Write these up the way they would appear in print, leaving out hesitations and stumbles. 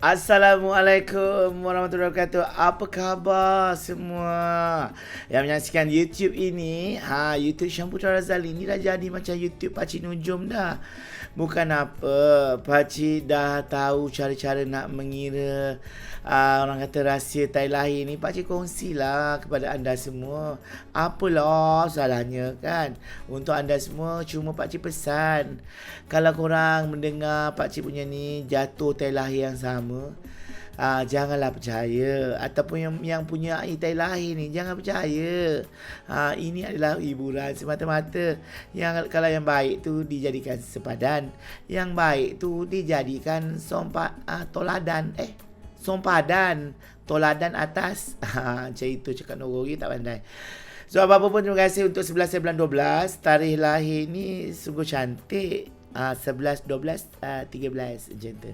Assalamualaikum warahmatullahi wabarakatuh. Apa khabar semua yang menyaksikan YouTube ini? YouTube Syamputra Razali ni dah jadi macam YouTube Pakcik Nujum dah. Bukan apa, Pakcik dah tahu cara-cara nak mengira orang kata rahsia tai lahir ni. Pakcik kongsilah kepada anda semua. Apalah salahnya kan? Untuk anda semua cuma Pakcik pesan, kalau korang mendengar Pakcik punya ni jatuh tai lahir yang sama, janganlah percaya. Ataupun yang punya tai lahir ni, jangan percaya. Ini adalah hiburan semata-mata. Kalau yang baik tu dijadikan sepadan, yang baik tu dijadikan sompadan atas. Macam itu cakap Norori tak pandai. So apa pun, terima kasih untuk 11 bulan 12. Tarikh lahir ni sungguh cantik. 11, 12, 13 macam tu.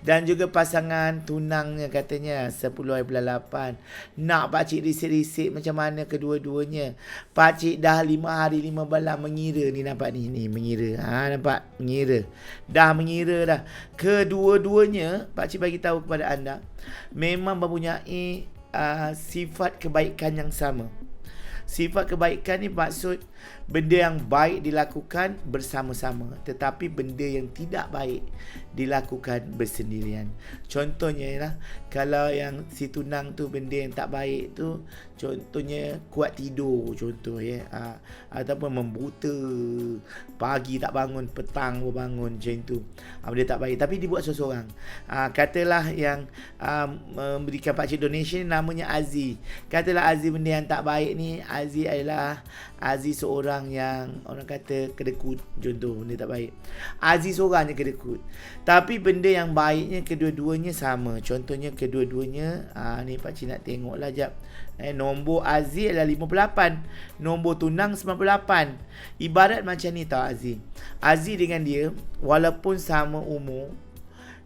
Dan juga pasangan tunangnya katanya 10 bulan 8. Nak Pakcik risik-risik macam mana kedua-duanya. Pakcik dah 5 hari 5 malam mengira ni, nampak ni mengira. Nampak mengira. Dah mengira dah. Kedua-duanya Pakcik bagi tahu kepada anda memang mempunyai sifat kebaikan yang sama. Sifat kebaikan ni maksud benda yang baik dilakukan bersama-sama, tetapi benda yang tidak baik dilakukan bersendirian. Contohnya lah, kalau yang si tunang tu benda yang tak baik tu, contohnya kuat tidur contoh ya, ataupun membuta, pagi tak bangun, petang baru bangun, macam tu. Benda tak baik tapi dibuat seorang-seorang. Katalah yang memberikan Pakcik donation namanya Aziz. Katalah Aziz benda yang tak baik ni, Aziz adalah Aziz seorang yang orang kata kedekut, contoh benda tak baik. Aziz seorang je kedekut. Tapi benda yang baiknya kedua-duanya sama. Contohnya kedua-duanya ni Pakcik nak tengok lah jap. Nombor Aziz adalah 58, nombor tunang 98. Ibarat macam ni tau Aziz. Aziz dengan dia walaupun sama umur,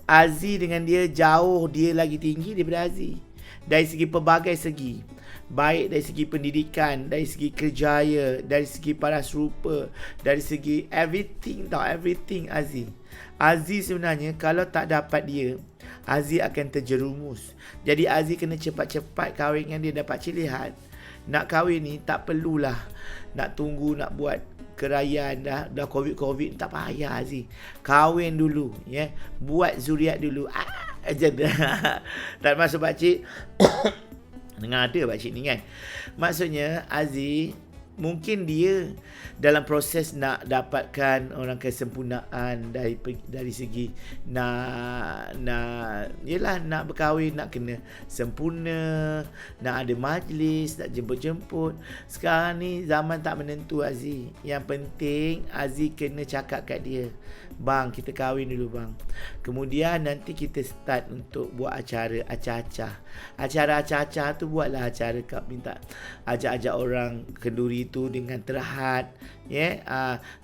Aziz dengan dia jauh, dia lagi tinggi daripada Aziz dari segi pelbagai segi. Baik dari segi pendidikan, dari segi kerjaya, dari segi paras rupa, dari segi everything tau, everything Aziz. Aziz sebenarnya kalau tak dapat dia, Aziz akan terjerumus. Jadi Aziz kena cepat-cepat kahwin dengan dia. Dapat Cik lihat, nak kahwin ni tak perlulah nak tunggu nak buat kerayaan dah COVID tak payah Aziz. Kahwin dulu ya, buat zuriat dulu. Tak masuk Pakcik. Dengar ada Pakcik ni kan. Maksudnya Aziz mungkin dia dalam proses nak dapatkan orang kesempurnaan dari segi nak berkahwin, nak kena sempurna, nak ada majlis, nak jemput-jemput. Sekarang ni zaman tak menentu Aziz. Yang penting Aziz kena cakap kat dia, bang kita kahwin dulu bang. Kemudian nanti kita start untuk buat acara acah-acah. Acara acah-acah tu buatlah acara kau minta ajak-ajak orang kenduri tu dengan terhad.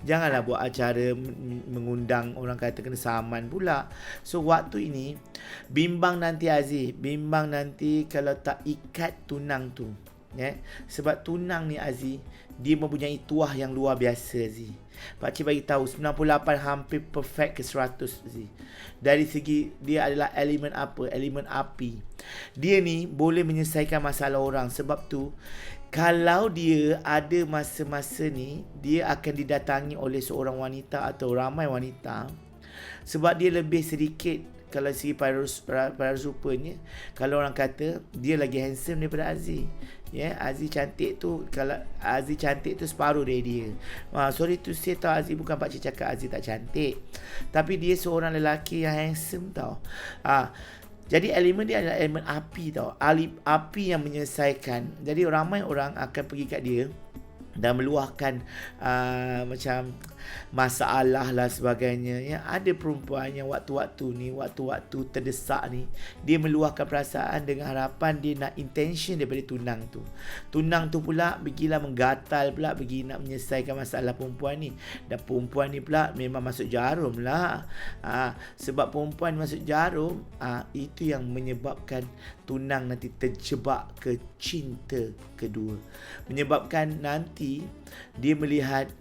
Janganlah buat acara mengundang orang kata kena saman pula. So waktu ini bimbang nanti Aziz, bimbang nanti kalau tak ikat tunang tu. Sebab tunang ni Aziz, dia mempunyai tuah yang luar biasa Aziz. Pakcik bagi tahu 98 hampir perfect ke 100 Aziz. Dari segi dia adalah elemen apa? Elemen api. Dia ni boleh menyelesaikan masalah orang. Sebab tu kalau dia ada masa-masa ni, dia akan didatangi oleh seorang wanita atau ramai wanita. Sebab dia lebih sedikit kalau segi paras rupanya, kalau orang kata dia lagi handsome daripada Aziz. Aziz cantik tu, kalau Aziz cantik tu separuh dari dia. Sorry to say tau Aziz, bukan Pakcik cakap Aziz tak cantik, tapi dia seorang lelaki yang handsome tau. Jadi elemen dia adalah elemen api tau. Api yang menyelesaikan. Jadi ramai orang akan pergi kat dia dan meluahkan macam masalah lah sebagainya. Ada perempuan yang waktu-waktu terdesak ni, dia meluahkan perasaan dengan harapan dia nak intention daripada tunang tu. Tunang tu pula pergilah menggatal pula, pergi nak menyelesaikan masalah perempuan ni. Dan perempuan ni pula memang masuk jarum lah. Sebab perempuan masuk jarum, itu yang menyebabkan tunang nanti terjebak ke cinta kedua. Menyebabkan nanti dia melihat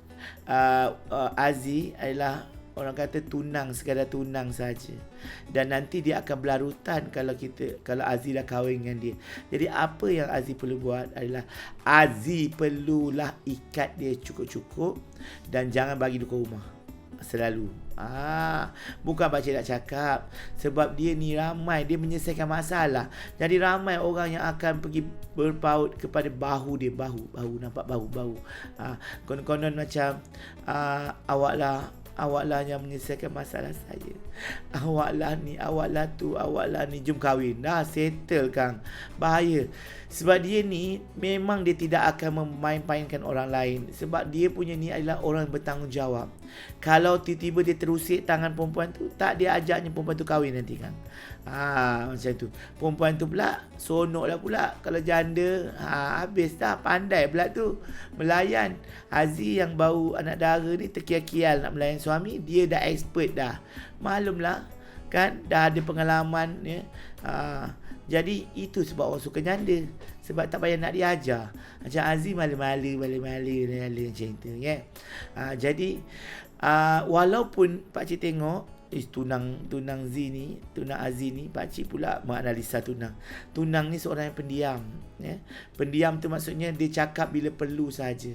Aziz adalah orang kata tunang, sekadar tunang saja. Dan nanti dia akan berlarutan kalau Aziz dah kahwin dengan dia. Jadi apa yang Aziz perlu buat adalah Aziz perlulah ikat dia cukup-cukup dan jangan bagi dia ke rumah selalu. Bukan pakcik nak cakap, sebab dia ni ramai, dia menyelesaikan masalah. Jadi ramai orang yang akan pergi berpaut kepada bahu dia, bahu nampak bahu. Konon-konon macam awaklah yang menyelesaikan masalah saya. Awaklah ni, jom kahwin. Dah settle kang. Bahaya. Sebab dia ni memang dia tidak akan memain-mainkan orang lain. Sebab dia punya ni adalah orang bertanggungjawab. Kalau tiba-tiba dia terusik tangan perempuan tu, tak dia ajaknya perempuan tu kahwin nanti kan. Macam tu. Perempuan tu pula sonok lah pula. Kalau janda, habis dah. Pandai pula tu melayan. Aziz yang baru anak dara ni terkial-kial nak melayan suami, dia dah expert dah. Maklumlah kan, dah ada pengalaman ya. Jadi itu sebab orang suka janda, sebab tak payah nak diajar. Macam Aziz malu-malu macam itu ya. Jadi walaupun pakcik tengok tunang Aziz ni, pakcik pula menganalisa tunang ni seorang yang pendiam ya. Pendiam tu maksudnya dia cakap bila perlu saja.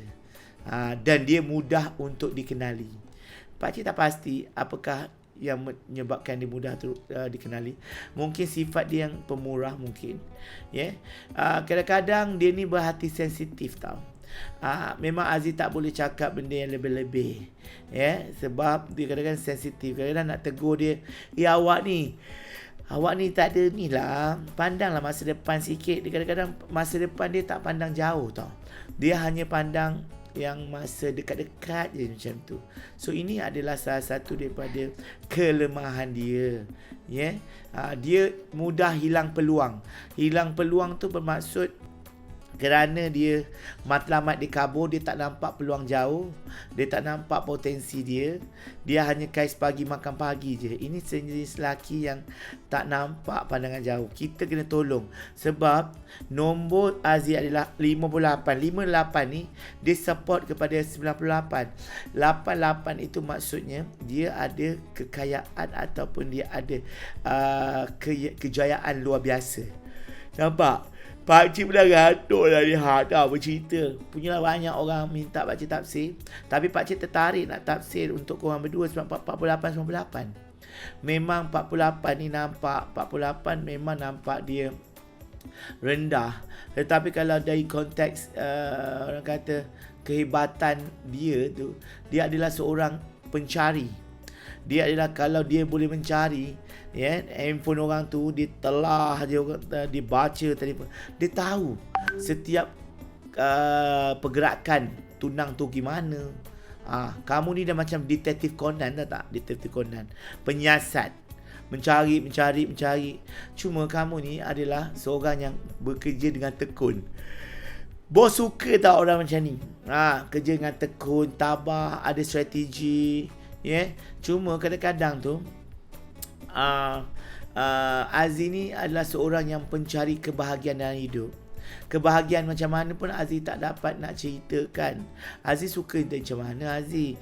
Dan dia mudah untuk dikenali. Pakcik tak pasti apakah yang menyebabkan dia mudah dikenali. Mungkin sifat dia yang pemurah mungkin. Kadang-kadang dia ni berhati sensitif tau. Memang Aziz tak boleh cakap benda yang lebih-lebih. Sebab dia kadang-kadang sensitif. Kadang-kadang nak tegur dia, awak ni tak ada ni lah. Pandanglah masa depan sikit. Dia kadang-kadang masa depan dia tak pandang jauh tau. Dia hanya pandang yang masa dekat-dekat je macam tu. So ini adalah salah satu daripada kelemahan dia. Dia mudah hilang peluang. Hilang peluang tu bermaksud kerana dia matlamat dia kabur, dia tak nampak peluang jauh, dia tak nampak potensi dia. Dia hanya kais pagi makan pagi je. Ini sejenis lelaki yang tak nampak pandangan jauh. Kita kena tolong. Sebab nombor Aziz adalah 58. 58 ni dia support kepada 98. 88 itu maksudnya dia ada kekayaan ataupun dia ada kejayaan luar biasa. Nampak? Pakcik pun dah gaduh dah lihat dah bercerita. Punyalah banyak orang minta pakcik tafsir, tapi pakcik tertarik nak tafsir untuk korang berdua sebab 48-98. Memang 48 ni nampak, 48 memang nampak dia rendah. Tetapi kalau dari konteks orang kata kehebatan dia tu, dia adalah seorang pencari. Dia adalah kalau dia boleh mencari handphone orang tu, dia telah dia baca telefon, dia tahu setiap pergerakan tunang tu gimana. Kamu ni dah macam detektif Conan, tahu tak? Detektif Conan, penyiasat, mencari. Cuma kamu ni adalah seorang yang bekerja dengan tekun. Bos suka tak orang macam ni? Kerja dengan tekun, tabah, ada strategi. Cuma kadang-kadang tu Aziz ni adalah seorang yang pencari kebahagiaan dalam hidup. Kebahagiaan macam mana pun Aziz tak dapat nak ceritakan. Aziz suka macam mana Aziz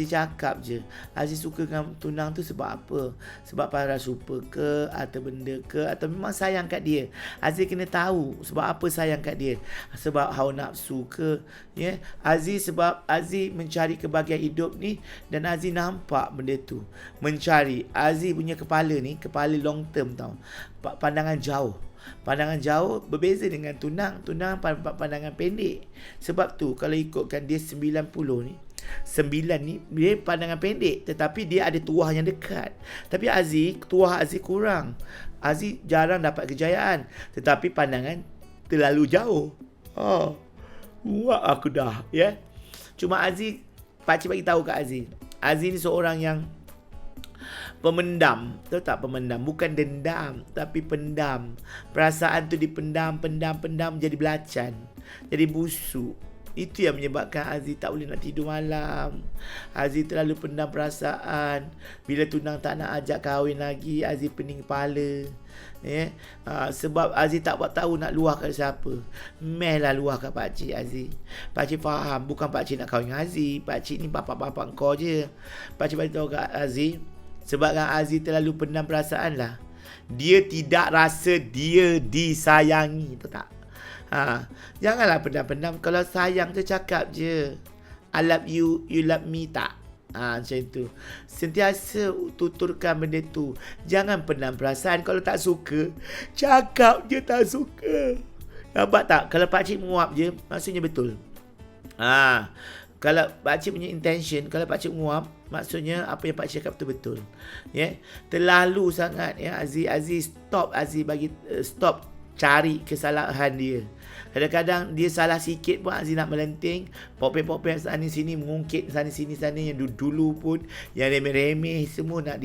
cakap je. Aziz suka dengan tunang tu sebab apa? Sebab para super ke, atau benda ke, atau memang sayang kat dia. Aziz kena tahu sebab apa sayang kat dia. Sebab hawa nafsu ke, Aziz sebab Aziz mencari kebahagiaan hidup ni, dan Aziz nampak benda tu. Mencari. Aziz punya kepala ni, kepala long term tau. Pandangan jauh. Pandangan jauh berbeza dengan tunang. Tunang pandangan pendek. Sebab tu kalau ikutkan dia 90 ni, 9 ni dia pandangan pendek, tetapi dia ada tuah yang dekat. Tapi tuah Aziz kurang. Aziz jarang dapat kejayaan, tetapi pandangan terlalu jauh. Wah, aku dah Cuma Aziz, pakcik bagi tahu kat Aziz ni seorang yang pemendam. Tahu tak pemendam? Bukan dendam, tapi pendam. Perasaan tu dipendam, pendam jadi belacan, jadi busuk. Itu yang menyebabkan Aziz tak boleh nak tidur malam. Aziz terlalu pendam perasaan. Bila tunang tak nak ajak kahwin lagi, Aziz pening kepala. Sebab Aziz tak buat tahu nak luah kat siapa. Meh lah luah kat pakcik Aziz. Pakcik faham, bukan pakcik nak kahwin dengan Aziz. Pakcik ni bapak-bapak kau je. Pakcik bagi tahu kat Aziz, sebab kan Aziz terlalu pendam perasaan lah. Dia tidak rasa dia disayangi. Betul tak? Janganlah pendam-pendam. Kalau sayang tu cakap je, I love you, you love me, tak? Macam tu. Sentiasa tuturkan benda tu. Jangan pendam perasaan. Kalau tak suka, cakap je tak suka. Nampak tak? Kalau pakcik menguap je, maksudnya betul. Kalau pakcik punya intention, kalau pakcik menguap, maksudnya apa yang pakcik cakap tu betul. Terlalu sangat Aziz stop. Aziz bagi stop cari kesalahan dia. Kadang-kadang dia salah sikit pun Aziz nak melenting, popek-popek sana sini, mengungkit sana sini sana, yang dulu pun yang remeh-remeh semua nak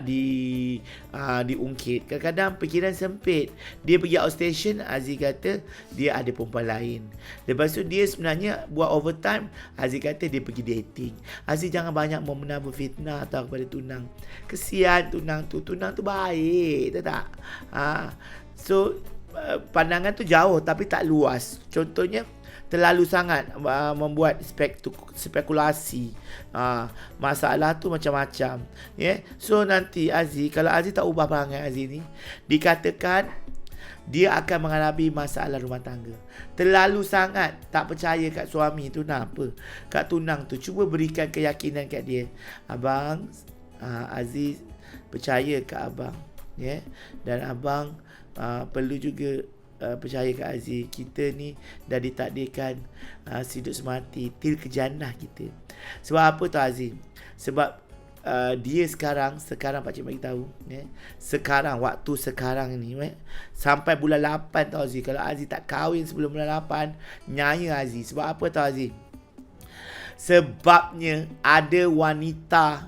diungkit. Kadang-kadang fikiran sempit. Dia pergi outstation, Aziz kata dia ada perempuan lain. Lepas tu dia sebenarnya buat overtime, Aziz kata dia pergi dating. Aziz jangan banyak membenah berfitnah atau kepada tunang. Kesian tunang tu baik, tak? So pandangan tu jauh tapi tak luas. Contohnya terlalu sangat membuat spekulasi. Masalah tu macam-macam. So nanti Aziz, kalau Aziz tak ubah perangai Aziz ni, dikatakan dia akan menghadapi masalah rumah tangga. Terlalu sangat tak percaya kat suami tu. Kenapa? Kat tunang tu, cuba berikan keyakinan kat dia. Abang, Aziz percaya kat abang. Dan abang perlu juga percaya kat Aziz. Kita ni dah ditakdirkan hidup semati til ke jannah kita. Sebab apa tu Aziz? Sebab dia sekarang pakcik bagi tahu, sekarang, waktu sekarang ni, sampai bulan 8 tau Aziz. Kalau Aziz tak kahwin sebelum bulan 8, nyaya Aziz. Sebab apa tau Aziz? Sebabnya ada wanita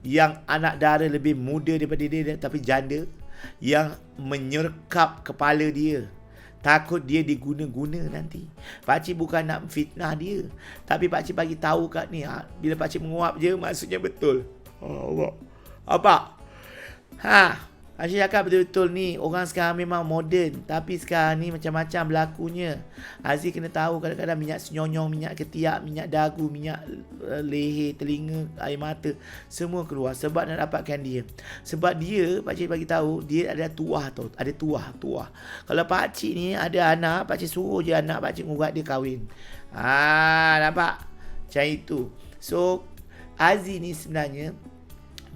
yang anak dara lebih muda daripada dia tapi janda, yang menyerkap kepala dia. Takut dia diguna-guna nanti. Pakcik bukan nak fitnah dia, tapi pakcik bagi tahu kat ni, bila pakcik menguap je, maksudnya betul. Apa? Pakcik cakap betul-betul ni. Orang sekarang memang moden, tapi sekarang ni macam-macam berlakunya. Aziz kena tahu, kadang-kadang minyak senyonyong, minyak ketiak, minyak dagu, minyak leher, telinga, air mata, semua keluar sebab nak dapatkan dia. Sebab dia, pakcik bagi tahu, dia ada tuah tau. Ada tuah. Kalau pakcik ni ada anak, pakcik suruh je anak pakcik ngurat dia kahwin. Nampak? Macam itu. So Aziz ni sebenarnya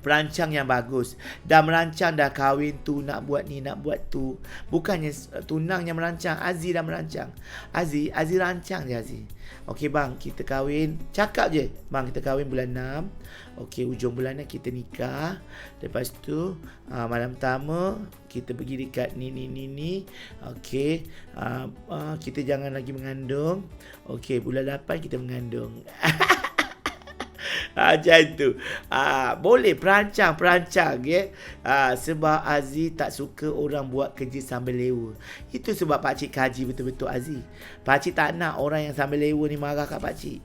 perancang yang bagus. Dah merancang dah kahwin tu, nak buat ni, nak buat tu. Bukannya tunang yang merancang, Aziz dah merancang. Aziz rancang je Aziz. Okey bang, kita kahwin. Cakap je, bang kita kahwin bulan 6. Okey, ujung bulan ni kita nikah. Lepas tu malam pertama kita pergi dekat ni. Okey, kita jangan lagi mengandung. Okey, bulan 8 kita mengandung. Macam tu. Boleh perancang sebab Aziz tak suka orang buat kerja sambil lewa. Itu sebab pakcik kaji betul-betul Aziz. Pakcik tak nak orang yang sambil lewa ni marah kat pakcik.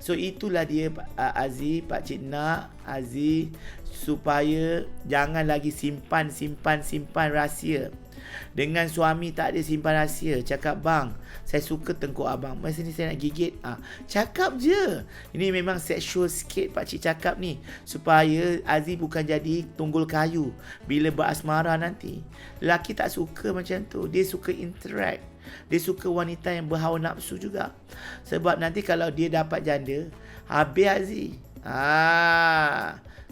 So itulah dia Aziz. Pakcik nak Aziz supaya jangan lagi simpan rahsia. Dengan suami tak ada simpan rahsia. Cakap, bang, saya suka tengkuk abang, masa ni saya nak gigit. Cakap je. Ini memang seksual sikit pakcik cakap ni, supaya Aziz bukan jadi tunggul kayu bila berasmara nanti. Lelaki tak suka macam tu. Dia suka interact. Dia suka wanita yang berhawa nafsu juga. Sebab nanti kalau dia dapat janda, habis Aziz.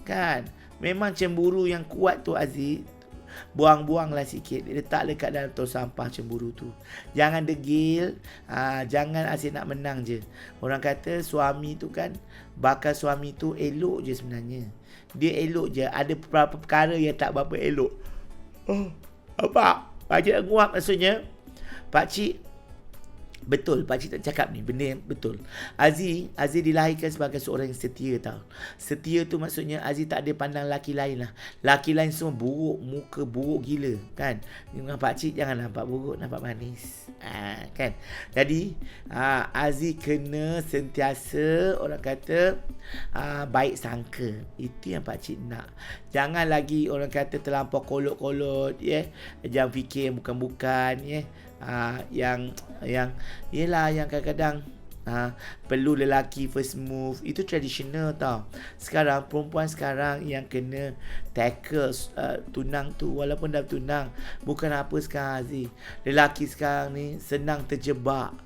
Kan? Memang cemburu yang kuat tu Aziz. Buang-buanglah sikit. Letak dekat dalam tong sampah cemburu tu. Jangan degil. Jangan asyik nak menang je. Orang kata suami tu kan, bakal suami tu elok je sebenarnya. Dia elok je. Ada beberapa perkara yang tak berapa elok. Apa? Pakcik nak nguap maksudnya. Pakcik Betul, pakcik tak cakap ni, benda yang betul. Aziz dilahirkan sebagai seorang yang setia tau. Setia tu maksudnya Aziz tak ada pandang laki lain lah. Laki lain semua buruk, muka buruk gila kan. Dengan pakcik jangan nampak buruk, nampak manis. Kan. Jadi Aziz kena sentiasa orang kata baik sangka. Itu yang pakcik nak. Jangan lagi orang kata terlampau kolot-kolot, jangan fikir yang bukan-bukan, yang yelah yang kadang-kadang perlu lelaki first move. Itu traditional tau. Sekarang perempuan sekarang yang kena tackle tunang tu, walaupun dah tunang, bukan apa sekarang Aziz. Lelaki sekarang ni senang terjebak.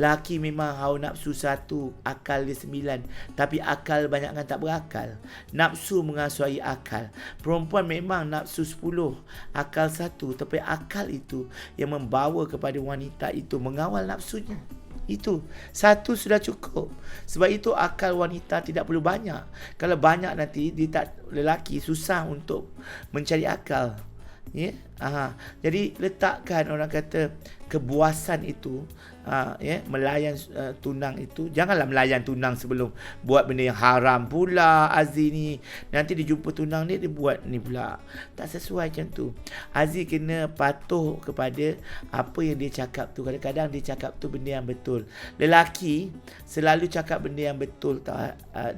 Laki memang hawa nafsu satu, akal dia 9, tapi akal banyakkan tak berakal. Nafsu mengasuai akal. Perempuan memang nafsu 10, akal 1, tapi akal itu yang membawa kepada wanita itu mengawal nafsunya. Itu satu sudah cukup. Sebab itu akal wanita tidak perlu banyak. Kalau banyak nanti lelaki susah untuk mencari akal. Jadi letakkan orang kata kepuasan itu, melayan tunang itu. Janganlah melayan tunang sebelum buat benda yang haram pula. Aziz ni nanti dia jumpa tunang dia buat ni pula. Tak sesuai macam tu. Aziz kena patuh kepada apa yang dia cakap tu. Kadang-kadang dia cakap tu benda yang betul. Lelaki selalu cakap benda yang betul.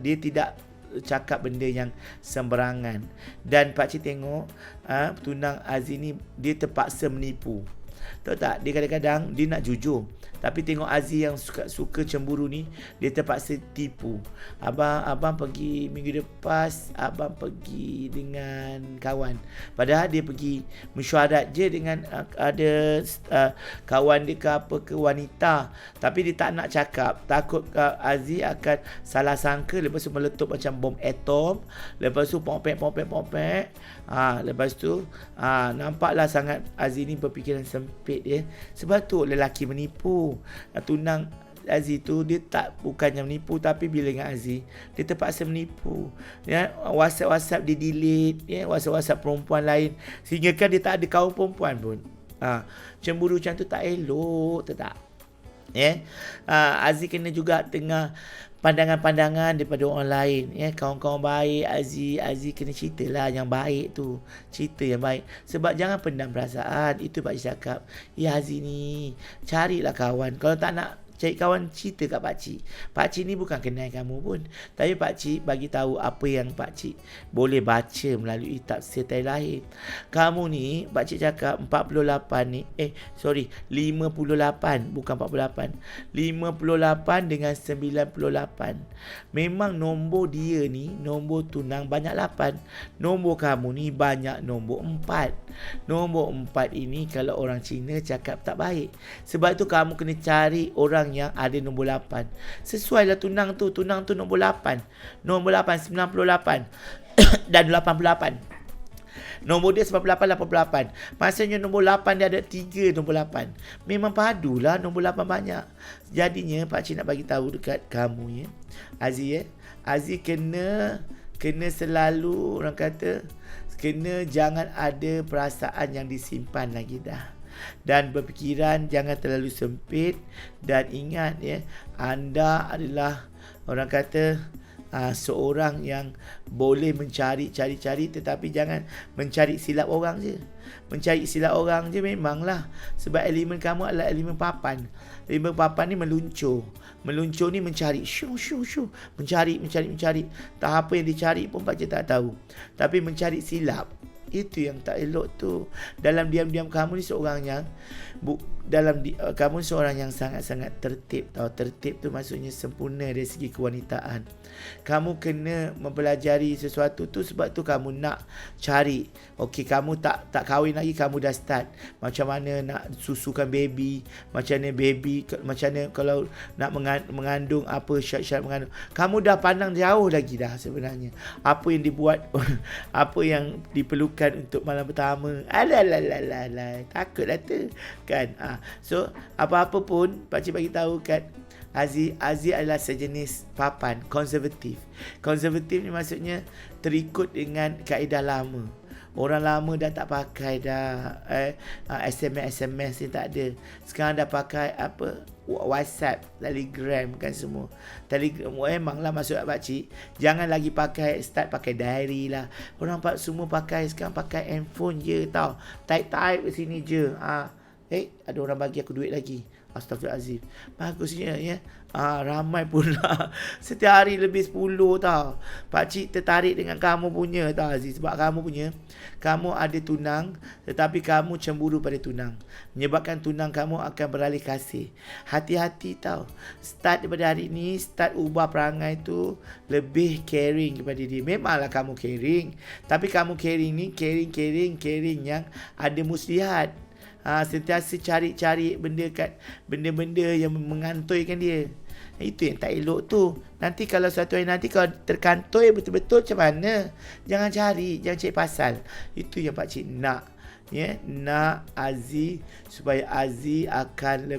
Dia tidak cakap benda yang sembarangan. Dan pakcik tengok tunang Aziz ni dia terpaksa menipu. Tahu tak, dia kadang-kadang dia nak jujur, tapi tengok Aziz yang suka cemburu ni, dia terpaksa tipu. Abang pergi minggu lepas, abang pergi dengan kawan, padahal dia pergi mesyuarat je dengan ada kawan dia ke apa ke wanita, tapi dia tak nak cakap, takut Aziz akan salah sangka, lepas tu meletup macam bom atom, lepas tu popek. Lepas tu nampaklah sangat Aziz ni berfikiran sempit dia. Sebab tu lelaki menipu. Tunang Aziz tu dia bukannya menipu, tapi bila dengan Aziz dia terpaksa menipu. WhatsApp dia delete, WhatsApp perempuan lain, sehingga kan dia tak ada kawan perempuan pun. Cemburu macam tu tak elok, tak? Aziz kena juga tengah pandangan-pandangan daripada orang lain. Kawan-kawan baik Aziz kena ceritalah yang baik tu. Cerita yang baik. Sebab jangan pendam perasaan. Itu pakcik cakap. Aziz ni carilah kawan. Kalau tak nak cari kawan, cerita kat pakcik. Pakcik ni bukan kenal kamu pun, tapi pakcik bagi tahu apa yang pakcik boleh baca melalui tafsir tarikh lahir. Kamu ni pakcik cakap 48 ni 58, bukan 48. 58 dengan 98. Memang nombor dia ni, nombor tunang banyak 8. Nombor kamu ni banyak nombor 4. Nombor 4 ini kalau orang Cina cakap tak baik. Sebab tu kamu kena cari orang yang ada nombor 8. Sesuailah tunang tu. Tunang tu nombor 8. Nombor 8 98 dan 88. Nombor dia 98, 88. Maksudnya nombor 8 dia ada 3 nombor 8. Memang padulah nombor 8 banyak. Jadinya pakcik nak bagi tahu dekat kamu Aziz Aziz kena selalu orang kata jangan ada perasaan yang disimpan lagi dah. Dan berfikiran jangan terlalu sempit. Dan ingat anda adalah orang kata seorang yang boleh mencari, tetapi jangan mencari silap orang je. Mencari silap orang je memanglah. Sebab elemen kamu adalah elemen papan. Elemen papan ni meluncur. Meluncur ni mencari. Mencari. Tak apa yang dicari pun pakcik tak tahu. Tapi mencari silap, itu yang tak elok tu. Dalam diam-diam kamu ni seorang yang kamu seorang yang sangat-sangat tertib tau. Tertib tu maksudnya sempurna dari segi kewanitaan. Kamu kena mempelajari sesuatu tu. Sebab tu kamu nak cari. Okey, kamu tak kahwin lagi, kamu dah start macam mana nak susukan baby, macam mana kalau nak mengandung, apa syarat-syarat mengandung. Kamu dah pandang jauh lagi dah sebenarnya. Apa yang dibuat apa yang diperlukan untuk malam pertama. Alah, takutlah tu kan. So apa-apa pun pakcik bagi tahu kat Aziz adalah sejenis papan konservatif. Konservatif ni maksudnya terikut dengan kaedah lama. Orang lama dah tak pakai dah. SMS ni tak ada. Sekarang dah pakai apa? WhatsApp, Telegram kan semua. Telegram memanglah maksud pakcik, jangan lagi start pakai diary lah. Orang semua sekarang pakai handphone je tau. Type kat sini je. Ada orang bagi aku duit lagi. Astaghfirullahaladzim. Bagusnya ya. Ramai pula. Setiap hari lebih 10 tau. Pakcik tertarik dengan kamu punya tau Aziz. Sebab kamu ada tunang, tetapi kamu cemburu pada tunang. Menyebabkan tunang kamu akan beralih kasih. Hati-hati tau. Start daripada hari ni, start ubah perangai tu lebih caring kepada dia. Memanglah kamu caring, tapi kamu caring ni caring yang ada muslihat. Sentiasa cari benda-benda yang mengantuikan dia. Itu yang tak elok tu. Nanti kalau suatu hari nanti kalau terkantoi betul-betul macam mana? Jangan cari pasal. Itu yang pakcik nak. Nak Aziz supaya Aziz akan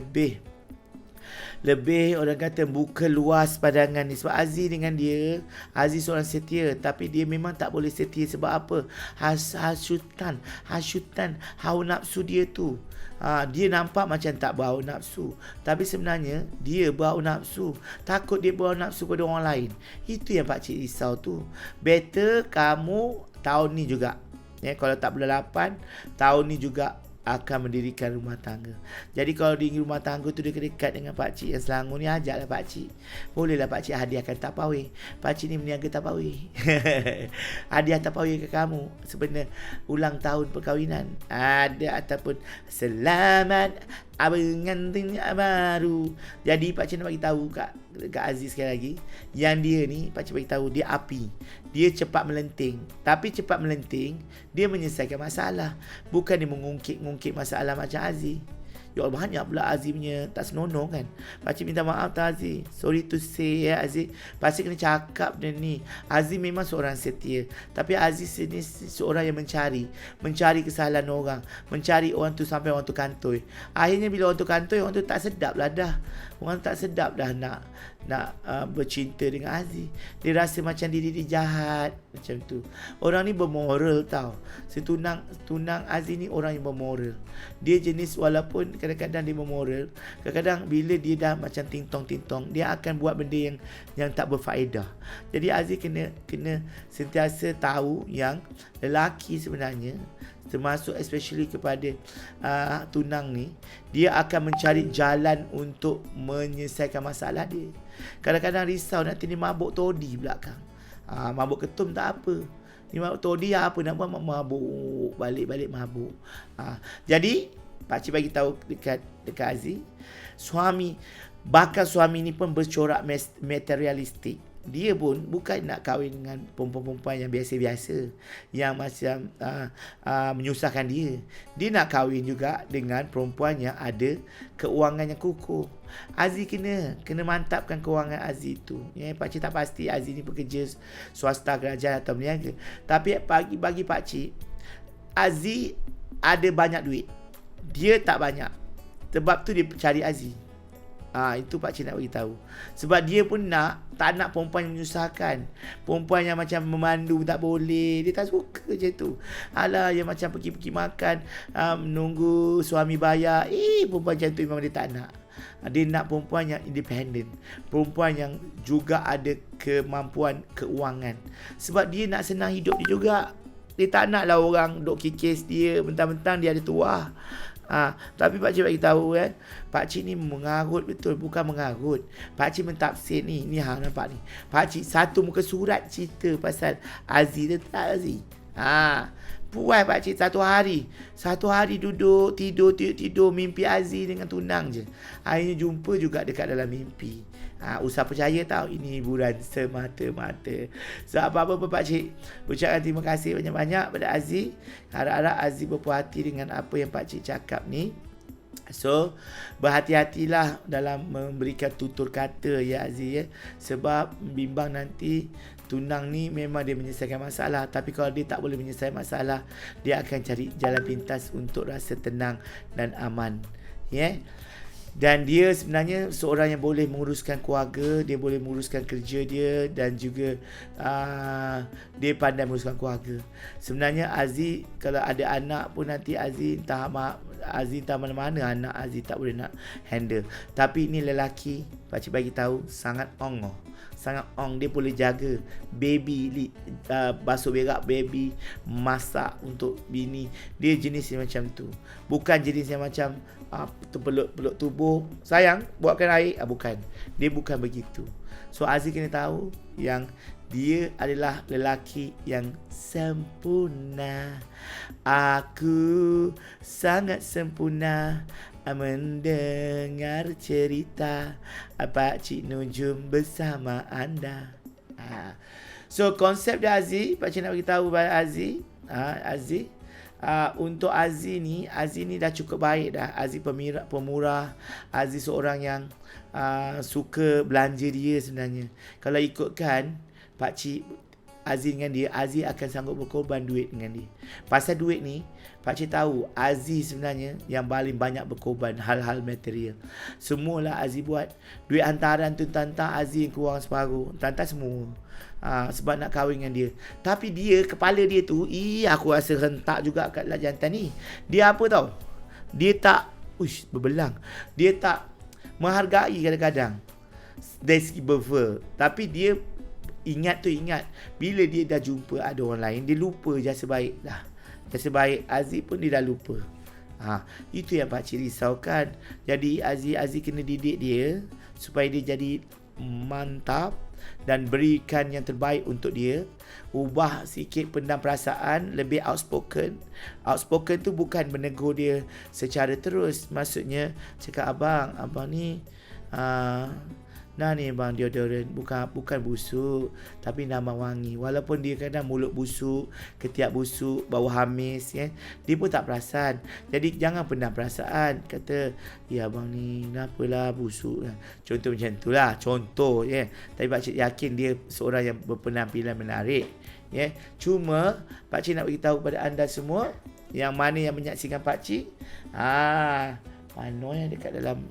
lebih orang kata buka luas pandangan ni. Sebab Aziz dengan dia, Aziz seorang setia, tapi dia memang tak boleh setia. Sebab apa? Hasutan, hawa nafsu dia tu. Dia nampak macam tak bau nafsu, tapi sebenarnya dia bau nafsu. Takut dia bau nafsu pada orang lain. Itu yang pakcik risau tu. Better kamu tahun ni juga, kalau tak bulan 8, tahun ni juga akan mendirikan rumah tangga. Jadi kalau di rumah tangga tu dekat-dekat dengan pakcik yang Selangor ni, ajaklah pakcik. Bolehlah pakcik hadiahkan tapawai. Pakcik ni meniaga tapawai. Hadiah tapawai ke kamu sebenarnya ulang tahun perkahwinan ada, ataupun selamat pengantin baru. Jadi pakcik nak bagi tahu kat Aziz sekali lagi, yang dia ni pakcik bagi tahu dia api. Dia cepat melenting. Tapi cepat melenting, dia menyelesaikan masalah. Bukan dia mengungkit masalah macam Aziz. Ya Allah, banyak pula Aziz punya tak senonoh kan. Pakcik minta maaf tak Aziz. Sorry to say Aziz. Pakcik kena cakap benda ni. Aziz memang seorang setia, tapi Aziz ni seorang yang mencari kesalahan orang. Mencari orang tu sampai orang tu kantoi. Akhirnya bila orang tu kantoi, orang tu tak sedap lah dah. Orang tak sedap dah nak bercinta dengan Aziz. Dia rasa macam diri dia jahat macam tu. Orang ni bermoral tau. Tunang Aziz ni orang yang bermoral. Dia jenis walaupun kadang-kadang dia bermoral, kadang-kadang bila dia dah macam ting-tong, dia akan buat benda yang tak berfaedah. Jadi Aziz kena sentiasa tahu yang lelaki sebenarnya, termasuk especially kepada tunang ni, dia akan mencari jalan untuk menyelesaikan masalah dia. Kadang-kadang risau nanti ni mabuk todi belakang. Mabuk ketum tak apa. Ni mabuk todi apa nak buat, mabuk balik mabuk. Jadi pakcik bagi tahu dekat Aziz, bakal suami ni pun bercorak materialistik. Dia pun bukan nak kahwin dengan perempuan-perempuan yang biasa-biasa, yang macam menyusahkan dia. Dia nak kahwin juga dengan perempuan yang ada keuangan yang kukuh. Aziz kena mantapkan keuangan Aziz tu. Pakcik tak pasti Aziz ni pekerja swasta, kerajaan atau berniaga. Tapi bagi pakcik, Aziz ada banyak duit. Dia tak banyak. Sebab tu dia cari Aziz. Itu pakcik nak bagi tahu. Sebab dia pun tak nak perempuan yang menyusahkan. Perempuan yang macam memandu tak boleh. Dia tak suka macam tu. Alah, yang macam pergi makan, menunggu suami bayar. Perempuan macam tu memang dia tak nak. Dia nak perempuan yang independent. Perempuan yang juga ada kemampuan keuangan. Sebab dia nak senang hidup dia juga. Dia tak naklah orang duk kikis dia mentang-mentang dia ada tuah. Tapi pakcik bagi tahu kan, pakcik ni mengarut betul, bukan mengarut. Pakcik mentafsir ni hang nampak ni. Pakcik satu muka surat cerita pasal Aziz tu tak Aziz. Puas pakcik satu hari duduk tidur mimpi Aziz dengan tunang je. Akhirnya jumpa juga dekat dalam mimpi. Usah percaya tau, ini hiburan semata-mata. So apa-apa pakcik ucapkan terima kasih banyak-banyak pada Aziz. Harap-harap Aziz berpuas hati dengan apa yang pakcik cakap ni. So berhati-hatilah dalam memberikan tutur kata ya Aziz sebab bimbang nanti tunang ni memang dia menyelesaikan masalah, tapi kalau dia tak boleh menyelesaikan masalah, dia akan cari jalan pintas untuk rasa tenang dan aman. Dan dia sebenarnya seorang yang boleh menguruskan keluarga, dia boleh menguruskan kerja dia, dan juga dia pandai menguruskan keluarga. Sebenarnya Aziz kalau ada anak pun nanti Aziz entah mana-mana anak Aziz tak boleh nak handle. Tapi ini lelaki, pakcik bagi tahu sangat ongoh. Sangat dia boleh jaga baby, basuh berak baby, masak untuk bini. Dia jenis yang macam tu. Bukan jenis yang macam peluk tubuh, sayang buatkan air, bukan. Dia bukan begitu. So Aziz kena tahu yang dia adalah lelaki yang sempurna. Aku sangat sempurna mendengar cerita Pakcik Nujum bersama anda. So konsep dia Aziz, Pakcik nak beritahu pada Aziz, untuk Aziz ni dah cukup baik dah. Aziz pemurah. Aziz seorang yang suka belanja dia sebenarnya. Kalau ikutkan Pakcik Aziz dengan dia, Aziz akan sanggup berkorban duit dengan dia. Pasal duit ni, Pakcik tahu Aziz sebenarnya yang paling banyak berkorban hal-hal material. Semualah Aziz buat. Duit hantaran tu tantang Aziz yang keluar separuh. Tantang semua. Sebab nak kahwin dengan dia. Tapi dia, kepala dia tu, aku rasa rentak juga kat jantan ni. Dia apa tau? Dia tak, berbelang. Dia tak menghargai kadang-kadang dari segi berver. Tapi dia ingat bila dia dah jumpa ada orang lain, dia lupa jasa baik dah. Jasa baik Aziz pun dia dah lupa. Itu yang pakcik risaukan. Jadi Aziz kena didik dia supaya dia jadi mantap dan berikan yang terbaik untuk dia. Ubah sikit pendam perasaan, lebih outspoken. Outspoken tu bukan menegur dia secara terus. Maksudnya cakap abang ni nah ni bang deodorant bukan busuk tapi nama wangi. Walaupun dia kadang mulut busuk, ketiak busuk, bau hamis dia pun tak perasan. Jadi jangan pendam perasaan. Kata, ya abang ni kenapalah busuk. Contoh macam tu lah. Contoh Tapi pakcik yakin dia seorang yang berpenampilan menarik. Cuma pakcik nak beritahu kepada anda semua yang mana yang menyaksikan pakcik, mana yang dekat dalam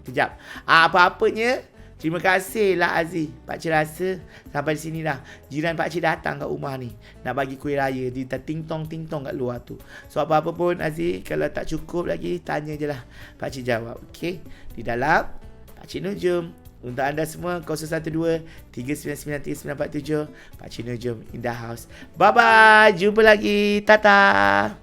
kejap. Apa-apanya, terima kasih lah Aziz. Pakcik rasa sampai di sini dah. Jiran pakcik datang kat rumah ni nak bagi kuih raya. Dia ting-tong kat luar tu. So apa-apa pun Aziz, kalau tak cukup lagi, tanya je lah. Pakcik jawab. Okay. Di dalam Pakcik Nujum. Untuk anda semua 012-399-3947. Pakcik Nujum in the house. Bye-bye. Jumpa lagi. Tata.